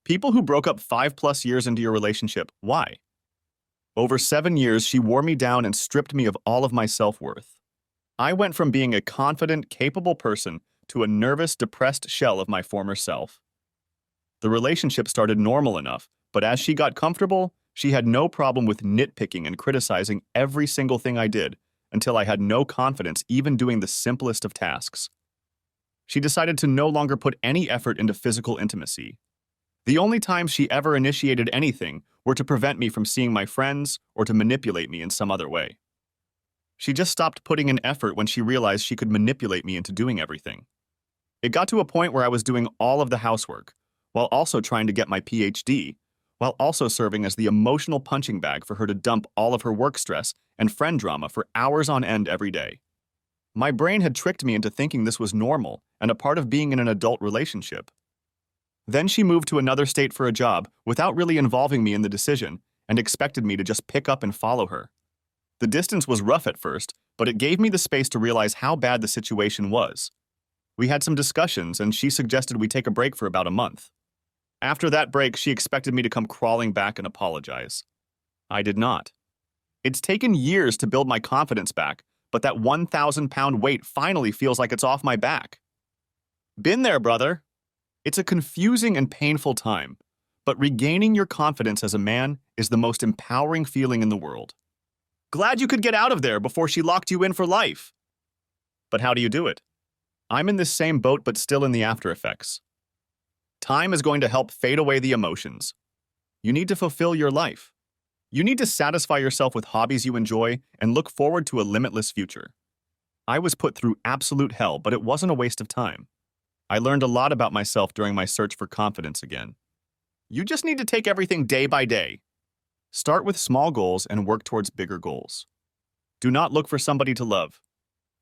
People who broke up 5+ years into your relationship, why? Over 7 years, she wore me down and stripped me of all of my self-worth. I went from being a confident, capable person to a nervous, depressed shell of my former self. The relationship started normal enough, but as she got comfortable, she had no problem with nitpicking and criticizing every single thing I did until I had no confidence even doing the simplest of tasks. She decided to no longer put any effort into physical intimacy. The only times she ever initiated anything were to prevent me from seeing my friends or to manipulate me in some other way. She just stopped putting in effort when she realized she could manipulate me into doing everything. It got to a point where I was doing all of the housework, while also trying to get my PhD, while also serving as the emotional punching bag for her to dump all of her work stress and friend drama for hours on end every day. My brain had tricked me into thinking this was normal and a part of being in an adult relationship. Then she moved to another state for a job without really involving me in the decision and expected me to just pick up and follow her. The distance was rough at first, but it gave me the space to realize how bad the situation was. We had some discussions and she suggested we take a break for about a month. After that break, she expected me to come crawling back and apologize. I did not. It's taken years to build my confidence back, but that 1,000-pound weight finally feels like it's off my back. Been there, brother. It's a confusing and painful time, but regaining your confidence as a man is the most empowering feeling in the world. Glad you could get out of there before she locked you in for life. But how do you do it? I'm in this same boat, but still in the after effects. Time is going to help fade away the emotions. You need to fulfill your life. You need to satisfy yourself with hobbies you enjoy and look forward to a limitless future. I was put through absolute hell, but it wasn't a waste of time. I learned a lot about myself during my search for confidence again. You just need to take everything day by day. Start with small goals and work towards bigger goals. Do not look for somebody to love.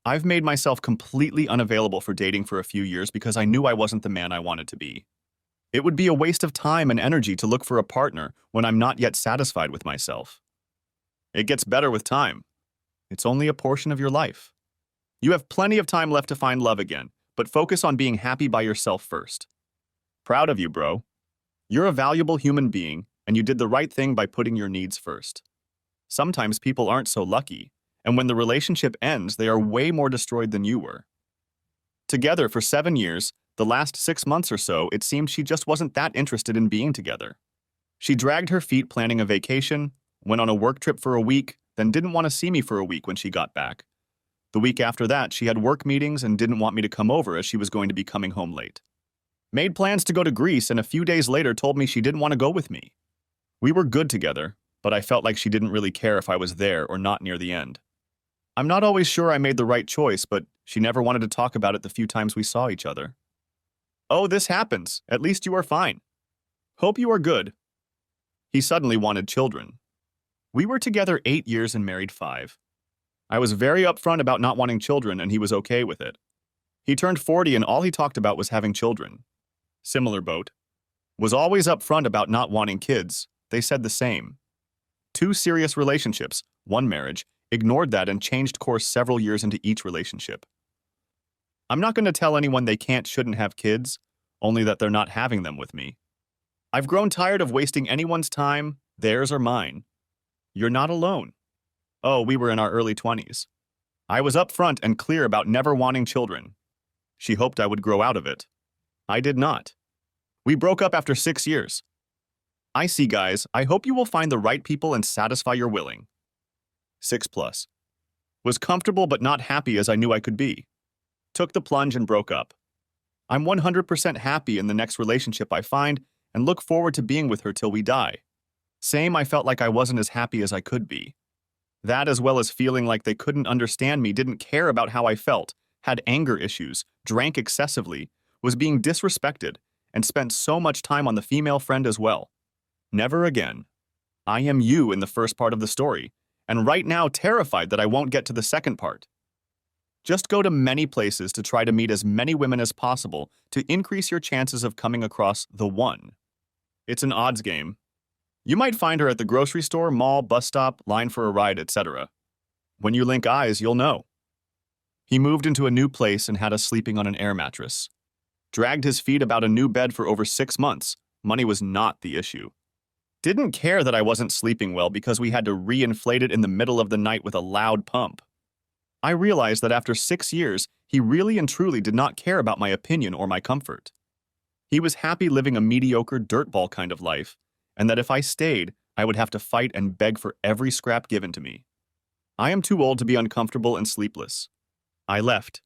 I've made myself completely unavailable for dating for a few years because I knew I wasn't the man I wanted to be. It would be a waste of time and energy to look for a partner when I'm not yet satisfied with myself. It gets better with time. It's only a portion of your life. You have plenty of time left to find love again, but focus on being happy by yourself first. Proud of you, bro. You're a valuable human being, and you did the right thing by putting your needs first. Sometimes people aren't so lucky, and when the relationship ends, they are way more destroyed than you were. Together for 7 years, the last 6 months or so, it seemed she just wasn't that interested in being together. She dragged her feet planning a vacation, went on a work trip for a week, then didn't want to see me for a week when she got back. The week after that, she had work meetings and didn't want me to come over as she was going to be coming home late. Made plans to go to Greece and a few days later told me she didn't want to go with me. We were good together, but I felt like she didn't really care if I was there or not near the end. I'm not always sure I made the right choice, but she never wanted to talk about it the few times we saw each other. Oh, this happens. At least you are fine. Hope you are good. He suddenly wanted children. We were together 8 years and married 5. I was very upfront about not wanting children, and he was okay with it. He turned 40 and all he talked about was having children. Similar boat. Was always upfront about not wanting kids. They said the same. 2 serious relationships, 1 marriage, ignored that and changed course several years into each relationship. I'm not going to tell anyone they shouldn't have kids, only that they're not having them with me. I've grown tired of wasting anyone's time, theirs or mine. You're not alone. Oh, we were in our early 20s. I was upfront and clear about never wanting children. She hoped I would grow out of it. I did not. We broke up after 6 years. I see, guys. I hope you will find the right people and satisfy your willing. 6+. Was comfortable but not happy as I knew I could be. Took the plunge and broke up. I'm 100% happy in the next relationship I find and look forward to being with her till we die. Same, I felt like I wasn't as happy as I could be. That, as well as feeling like they couldn't understand me, didn't care about how I felt, had anger issues, drank excessively, was being disrespected, and spent so much time on the female friend as well. Never again. I am you in the first part of the story, and right now terrified that I won't get to the second part. Just go to many places to try to meet as many women as possible to increase your chances of coming across the one. It's an odds game. You might find her at the grocery store, mall, bus stop, line for a ride, etc. When you link eyes, you'll know. He moved into a new place and had us sleeping on an air mattress. Dragged his feet about a new bed for over 6 months, Money was not the issue. Didn't care that I wasn't sleeping well because we had to reinflate it in the middle of the night with a loud pump. I realized that after 6 years, he really and truly did not care about my opinion or my comfort. He was happy living a mediocre dirtball kind of life, and that if I stayed, I would have to fight and beg for every scrap given to me. I am too old to be uncomfortable and sleepless. I left.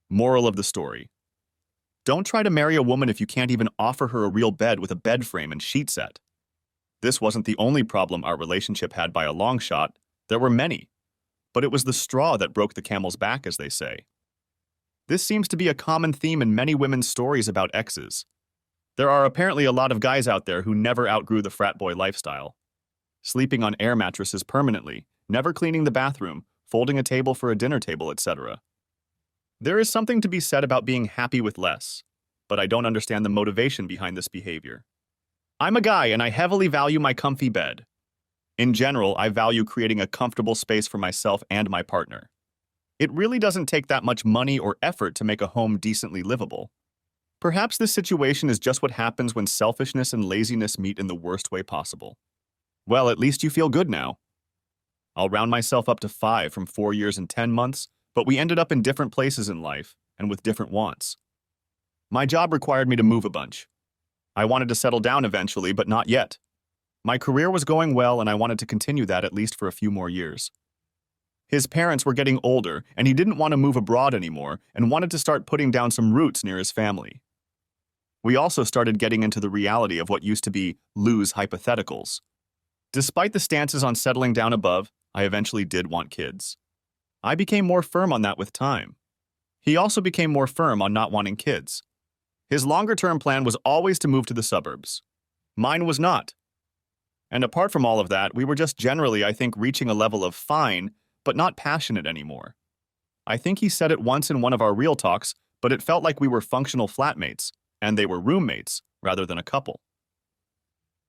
Moral of the story. Don't try to marry a woman if you can't even offer her a real bed with a bed frame and sheet set. This wasn't the only problem our relationship had by a long shot. There were many. But it was the straw that broke the camel's back, as they say. This seems to be a common theme in many women's stories about exes. There are apparently a lot of guys out there who never outgrew the frat boy lifestyle. Sleeping on air mattresses permanently, never cleaning the bathroom, folding a table for a dinner table, etc. There is something to be said about being happy with less, but I don't understand the motivation behind this behavior. I'm a guy and I heavily value my comfy bed. In general, I value creating a comfortable space for myself and my partner. It really doesn't take that much money or effort to make a home decently livable. Perhaps this situation is just what happens when selfishness and laziness meet in the worst way possible. Well, at least you feel good now. I'll round myself up to 5 from 4 years and 10 months, but we ended up in different places in life and with different wants. My job required me to move a bunch. I wanted to settle down eventually, but not yet. My career was going well and I wanted to continue that at least for a few more years. His parents were getting older and he didn't want to move abroad anymore and wanted to start putting down some roots near his family. We also started getting into the reality of what used to be lose hypotheticals. Despite the stances on settling down above, I eventually did want kids. I became more firm on that with time. He also became more firm on not wanting kids. His longer-term plan was always to move to the suburbs. Mine was not. And apart from all of that, we were just generally, I think, reaching a level of fine, but not passionate anymore. I think he said it once in one of our real talks, but it felt like we were functional flatmates, and they were roommates, rather than a couple.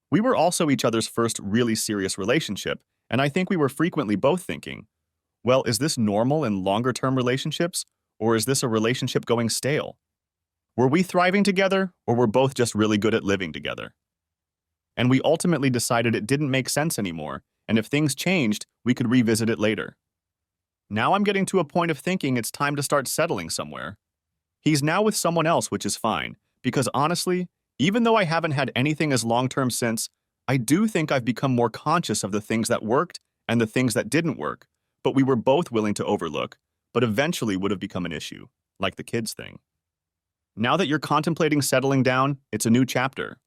We were also each other's first really serious relationship, and I think we were frequently both thinking, well, is this normal in longer-term relationships, or is this a relationship going stale? Were we thriving together, or were both just really good at living together? And we ultimately decided it didn't make sense anymore, and if things changed, we could revisit it later. Now I'm getting to a point of thinking it's time to start settling somewhere. He's now with someone else, which is fine, because honestly, even though I haven't had anything as long-term since, I do think I've become more conscious of the things that worked and the things that didn't work, but we were both willing to overlook, but eventually would have become an issue, like the kids thing. Now that you're contemplating settling down, it's a new chapter.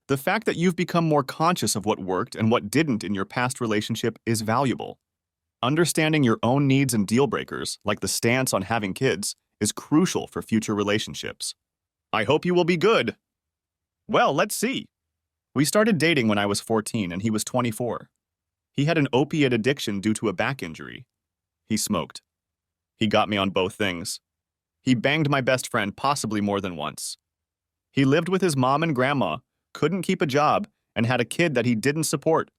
The fact that you've become more conscious of what worked and what didn't in your past relationship is valuable. Understanding your own needs and deal breakers, like the stance on having kids, is crucial for future relationships. I hope you will be good. Well, let's see. We started dating when I was 14 and he was 24. He had an opiate addiction due to a back injury. He smoked. He got me on both things. He banged my best friend possibly more than once. He lived with his mom and grandma, couldn't keep a job, and had a kid that he didn't support,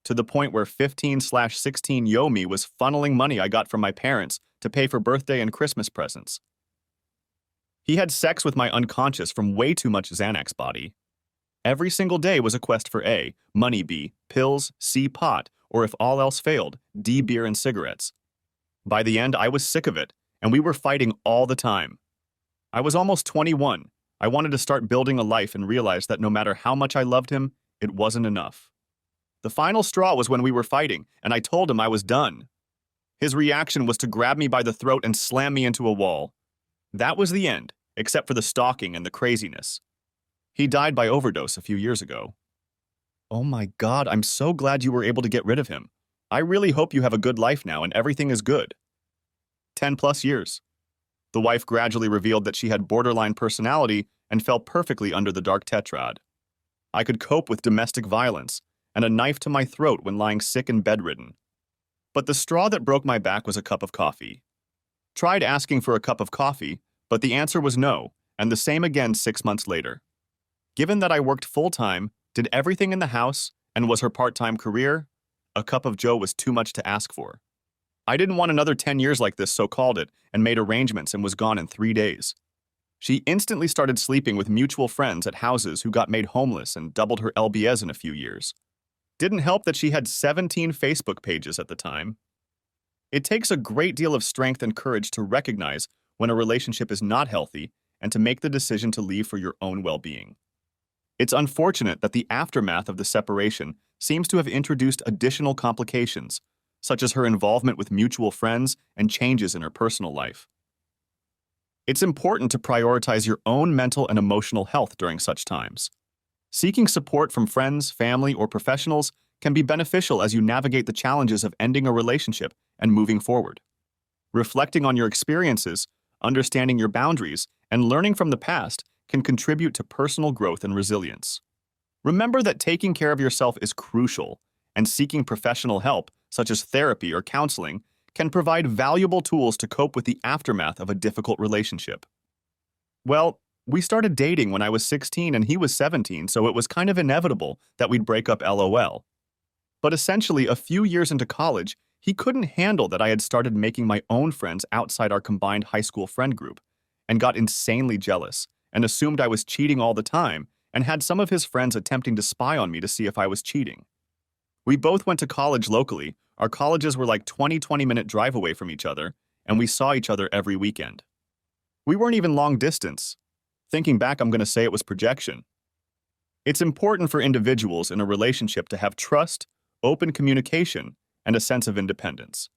to the point where 15/16 Yomi was funneling money I got from my parents to pay for birthday and Christmas presents. He had sex with my unconscious from way too much Xanax body. Every single day was a quest for A, money, B, pills, C, pot, or if all else failed, D, beer and cigarettes. By the end, I was sick of it, and we were fighting all the time. I was almost 21. I wanted to start building a life and realized that no matter how much I loved him, it wasn't enough. The final straw was when we were fighting, and I told him I was done. His reaction was to grab me by the throat and slam me into a wall. That was the end, except for the stalking and the craziness. He died by overdose a few years ago. Oh my God, I'm so glad you were able to get rid of him. I really hope you have a good life now and everything is good. 10+ years. The wife gradually revealed that she had borderline personality and fell perfectly under the dark tetrad. I could cope with domestic violence and a knife to my throat when lying sick and bedridden. But the straw that broke my back was a cup of coffee. Tried asking for a cup of coffee, but the answer was no, and the same again 6 months later. Given that I worked full-time, did everything in the house, and was her part-time career, a cup of joe was too much to ask for. I didn't want another 10 years like this, so called it, and made arrangements and was gone in 3 days. She instantly started sleeping with mutual friends at houses who got made homeless and doubled her LBS in a few years. Didn't help that she had 17 Facebook pages at the time. It takes a great deal of strength and courage to recognize when a relationship is not healthy and to make the decision to leave for your own well-being. It's unfortunate that the aftermath of the separation seems to have introduced additional complications, such as her involvement with mutual friends and changes in her personal life. It's important to prioritize your own mental and emotional health during such times. Seeking support from friends, family, or professionals can be beneficial as you navigate the challenges of ending a relationship and moving forward. Reflecting on your experiences, understanding your boundaries, and learning from the past can contribute to personal growth and resilience. Remember that taking care of yourself is crucial, and seeking professional help, such as therapy or counseling, can provide valuable tools to cope with the aftermath of a difficult relationship. Well, we started dating when I was 16 and he was 17, so it was kind of inevitable that we'd break up LOL. But essentially, a few years into college, he couldn't handle that I had started making my own friends outside our combined high school friend group, and got insanely jealous, and assumed I was cheating all the time, and had some of his friends attempting to spy on me to see if I was cheating. We both went to college locally. Our colleges were like 20-minute drive away from each other, and we saw each other every weekend. We weren't even long distance. Thinking back, I'm going to say it was projection. It's important for individuals in a relationship to have trust, open communication, and a sense of independence.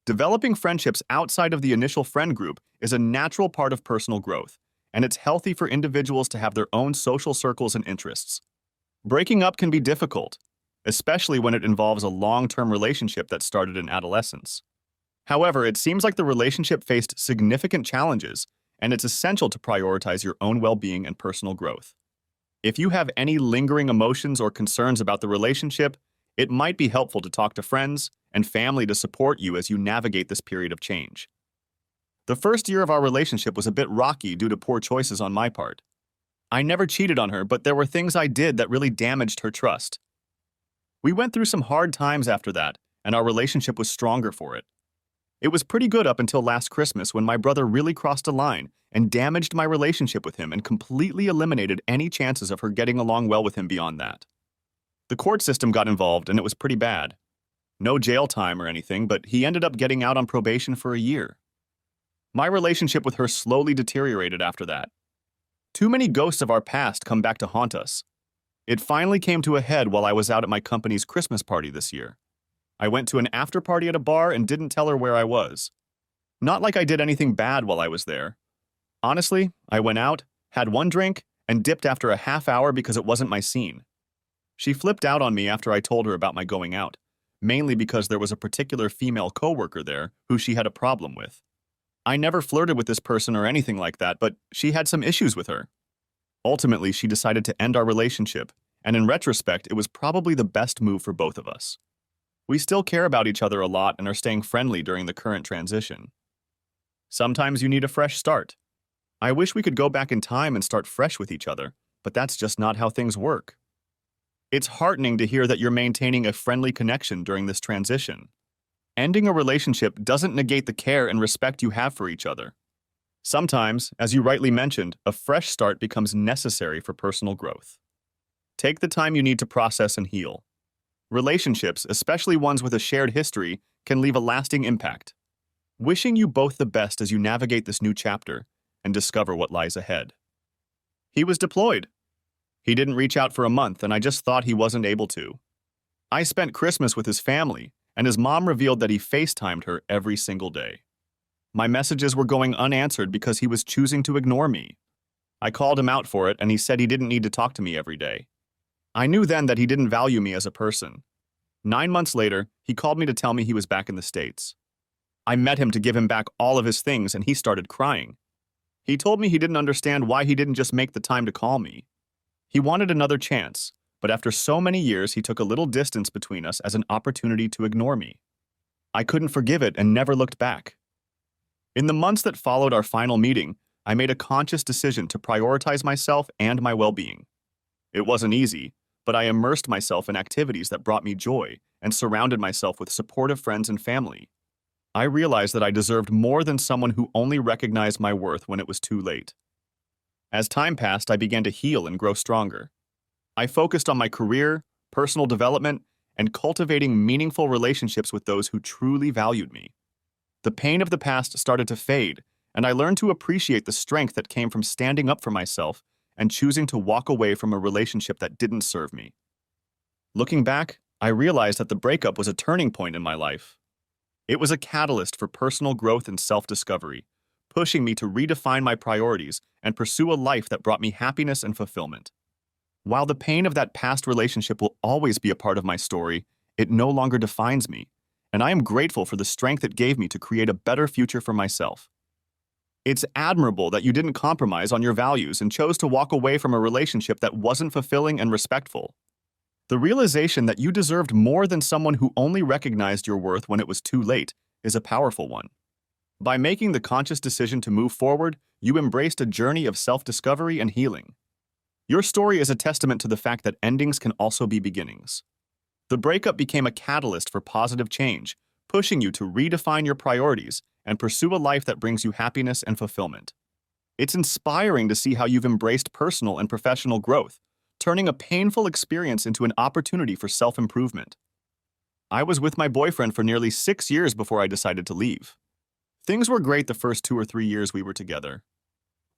Developing friendships outside of the initial friend group is a natural part of personal growth, and it's healthy for individuals to have their own social circles and interests. Breaking up can be difficult, especially when it involves a long-term relationship that started in adolescence. However, it seems like the relationship faced significant challenges, and it's essential to prioritize your own well-being and personal growth. If you have any lingering emotions or concerns about the relationship, it might be helpful to talk to friends and family to support you as you navigate this period of change. The first year of our relationship was a bit rocky due to poor choices on my part. I never cheated on her, but there were things I did that really damaged her trust. We went through some hard times after that, and our relationship was stronger for it. It was pretty good up until last Christmas when my brother really crossed a line and damaged my relationship with him and completely eliminated any chances of her getting along well with him beyond that. The court system got involved and it was pretty bad. No jail time or anything, but he ended up getting out on probation for a year. My relationship with her slowly deteriorated after that. Too many ghosts of our past come back to haunt us. It finally came to a head while I was out at my company's Christmas party this year. I went to an after party at a bar and didn't tell her where I was. Not like I did anything bad while I was there. Honestly, I went out, had one drink, and dipped after a half hour because it wasn't my scene. She flipped out on me after I told her about my going out, mainly because there was a particular female coworker there who she had a problem with. I never flirted with this person or anything like that, but she had some issues with her. Ultimately, she decided to end our relationship, and in retrospect, it was probably the best move for both of us. We still care about each other a lot and are staying friendly during the current transition. Sometimes you need a fresh start. I wish we could go back in time and start fresh with each other, but that's just not how things work. It's heartening to hear that you're maintaining a friendly connection during this transition. Ending a relationship doesn't negate the care and respect you have for each other. Sometimes, as you rightly mentioned, a fresh start becomes necessary for personal growth. Take the time you need to process and heal. Relationships, especially ones with a shared history, can leave a lasting impact. Wishing you both the best as you navigate this new chapter and discover what lies ahead. He was deployed. He didn't reach out for a month, and I just thought he wasn't able to. I spent Christmas with his family, and his mom revealed that he FaceTimed her every single day. My messages were going unanswered because he was choosing to ignore me. I called him out for it, and he said he didn't need to talk to me every day. I knew then that he didn't value me as a person. 9 months later, he called me to tell me he was back in the States. I met him to give him back all of his things, and he started crying. He told me he didn't understand why he didn't just make the time to call me. He wanted another chance, but after so many years, he took a little distance between us as an opportunity to ignore me. I couldn't forgive it and never looked back. In the months that followed our final meeting, I made a conscious decision to prioritize myself and my well-being. It wasn't easy, but I immersed myself in activities that brought me joy and surrounded myself with supportive friends and family. I realized that I deserved more than someone who only recognized my worth when it was too late. As time passed, I began to heal and grow stronger. I focused on my career, personal development, and cultivating meaningful relationships with those who truly valued me. The pain of the past started to fade, and I learned to appreciate the strength that came from standing up for myself and choosing to walk away from a relationship that didn't serve me. Looking back, I realized that the breakup was a turning point in my life. It was a catalyst for personal growth and self-discovery, pushing me to redefine my priorities and pursue a life that brought me happiness and fulfillment. While the pain of that past relationship will always be a part of my story, it no longer defines me, and I am grateful for the strength it gave me to create a better future for myself. It's admirable that you didn't compromise on your values and chose to walk away from a relationship that wasn't fulfilling and respectful. The realization that you deserved more than someone who only recognized your worth when it was too late is a powerful one. By making the conscious decision to move forward, you embraced a journey of self-discovery and healing. Your story is a testament to the fact that endings can also be beginnings. The breakup became a catalyst for positive change, pushing you to redefine your priorities and pursue a life that brings you happiness and fulfillment. It's inspiring to see how you've embraced personal and professional growth, turning a painful experience into an opportunity for self-improvement. I was with my boyfriend for nearly 6 years before I decided to leave. Things were great the first 2 or 3 years we were together.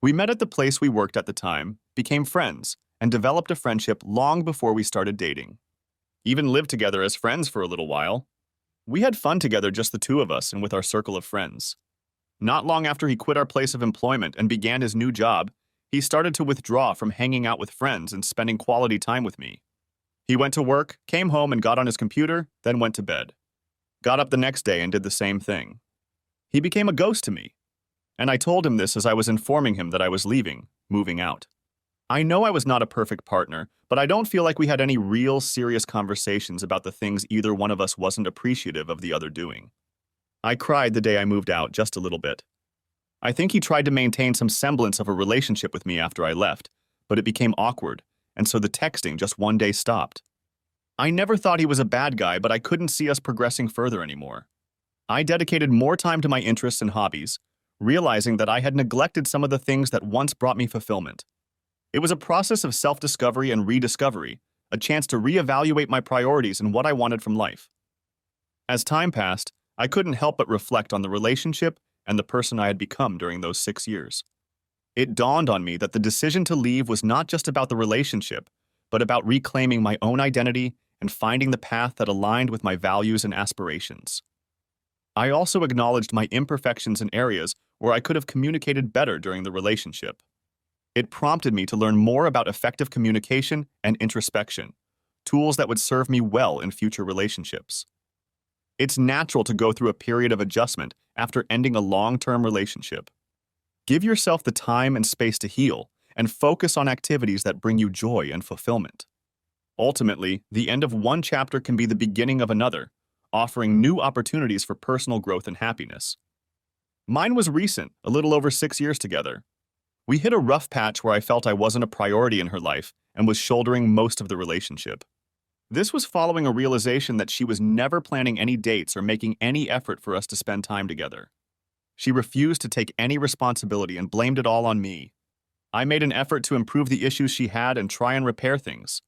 We met at the place we worked at the time, became friends, and developed a friendship long before we started dating. Even lived together as friends for a little while. We had fun together, just the two of us and with our circle of friends. Not long after he quit our place of employment and began his new job, he started to withdraw from hanging out with friends and spending quality time with me. He went to work, came home and got on his computer, then went to bed. Got up the next day and did the same thing. He became a ghost to me. And I told him this as I was informing him that I was leaving, moving out. I know I was not a perfect partner, but I don't feel like we had any real serious conversations about the things either one of us wasn't appreciative of the other doing. I cried the day I moved out, just a little bit. I think he tried to maintain some semblance of a relationship with me after I left, but it became awkward, and so the texting just one day stopped. I never thought he was a bad guy, but I couldn't see us progressing further anymore. I dedicated more time to my interests and hobbies, realizing that I had neglected some of the things that once brought me fulfillment. It was a process of self-discovery and rediscovery, a chance to reevaluate my priorities and what I wanted from life. As time passed, I couldn't help but reflect on the relationship and the person I had become during those 6 years. It dawned on me that the decision to leave was not just about the relationship, but about reclaiming my own identity and finding the path that aligned with my values and aspirations. I also acknowledged my imperfections in areas where I could have communicated better during the relationship. It prompted me to learn more about effective communication and introspection, tools that would serve me well in future relationships. It's natural to go through a period of adjustment after ending a long-term relationship. Give yourself the time and space to heal and focus on activities that bring you joy and fulfillment. Ultimately, the end of one chapter can be the beginning of another, offering new opportunities for personal growth and happiness. Mine was recent, a little over 6 years together. We hit a rough patch where I felt I wasn't a priority in her life and was shouldering most of the relationship. This was following a realization that she was never planning any dates or making any effort for us to spend time together. She refused to take any responsibility and blamed it all on me. I made an effort to improve the issues she had and try and repair things.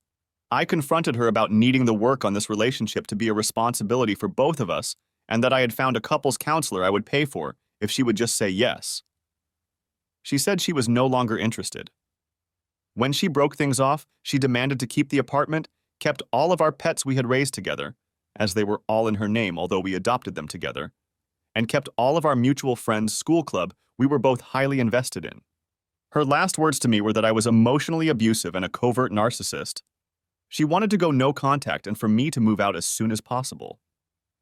I confronted her about needing the work on this relationship to be a responsibility for both of us and that I had found a couples counselor I would pay for if she would just say yes. She said she was no longer interested. When she broke things off, she demanded to keep the apartment, kept all of our pets we had raised together, as they were all in her name although we adopted them together, and kept all of our mutual friends' school club we were both highly invested in. Her last words to me were that I was emotionally abusive and a covert narcissist. She wanted to go no contact and for me to move out as soon as possible.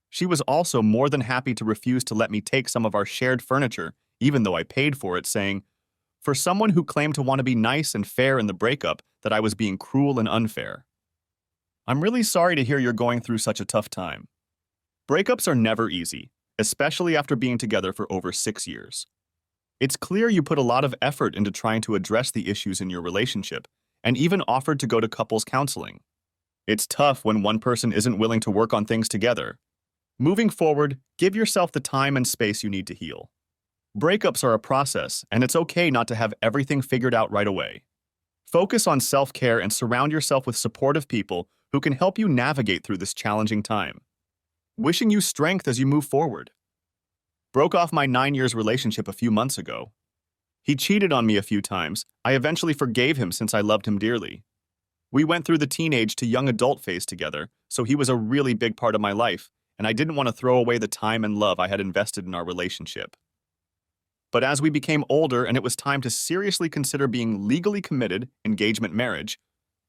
She was also more than happy to refuse to let me take some of our shared furniture, even though I paid for it, saying, for someone who claimed to want to be nice and fair in the breakup, that I was being cruel and unfair. I'm really sorry to hear you're going through such a tough time. Breakups are never easy, especially after being together for over 6 years. It's clear you put a lot of effort into trying to address the issues in your relationship, and even offered to go to couples counseling. It's tough when one person isn't willing to work on things together. Moving forward, give yourself the time and space you need to heal. Breakups are a process, and it's okay not to have everything figured out right away. Focus on self-care and surround yourself with supportive people who can help you navigate through this challenging time. Wishing you strength as you move forward. Broke off my 9 years relationship a few months ago. He cheated on me a few times. I eventually forgave him since I loved him dearly. We went through the teenage to young adult phase together, so he was a really big part of my life, and I didn't want to throw away the time and love I had invested in our relationship. But as we became older and it was time to seriously consider being legally committed, engagement marriage,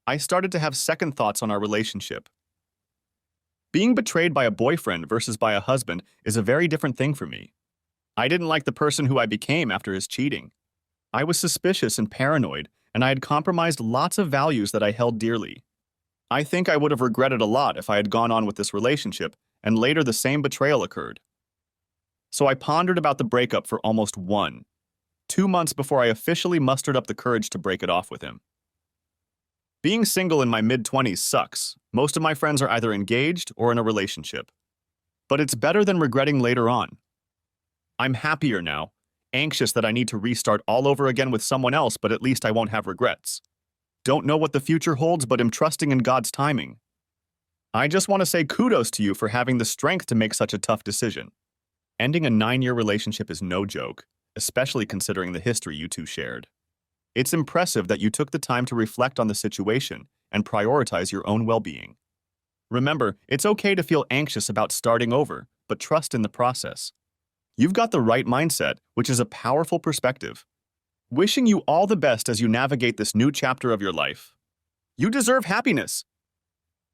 I started to have second thoughts on our relationship. Being betrayed by a boyfriend versus by a husband is a very different thing for me. I didn't like the person who I became after his cheating. I was suspicious and paranoid, and I had compromised lots of values that I held dearly. I think I would have regretted a lot if I had gone on with this relationship, and later the same betrayal occurred. So I pondered about the breakup for almost 2 months before I officially mustered up the courage to break it off with him. Being single in my mid-20s sucks. Most of my friends are either engaged or in a relationship. But it's better than regretting later on. I'm happier now, anxious that I need to restart all over again with someone else, but at least I won't have regrets. Don't know what the future holds, but am trusting in God's timing. I just want to say kudos to you for having the strength to make such a tough decision. Ending a 9-year relationship is no joke, especially considering the history you two shared. It's impressive that you took the time to reflect on the situation and prioritize your own well-being. Remember, it's okay to feel anxious about starting over, but trust in the process. You've got the right mindset, which is a powerful perspective. Wishing you all the best as you navigate this new chapter of your life. You deserve happiness.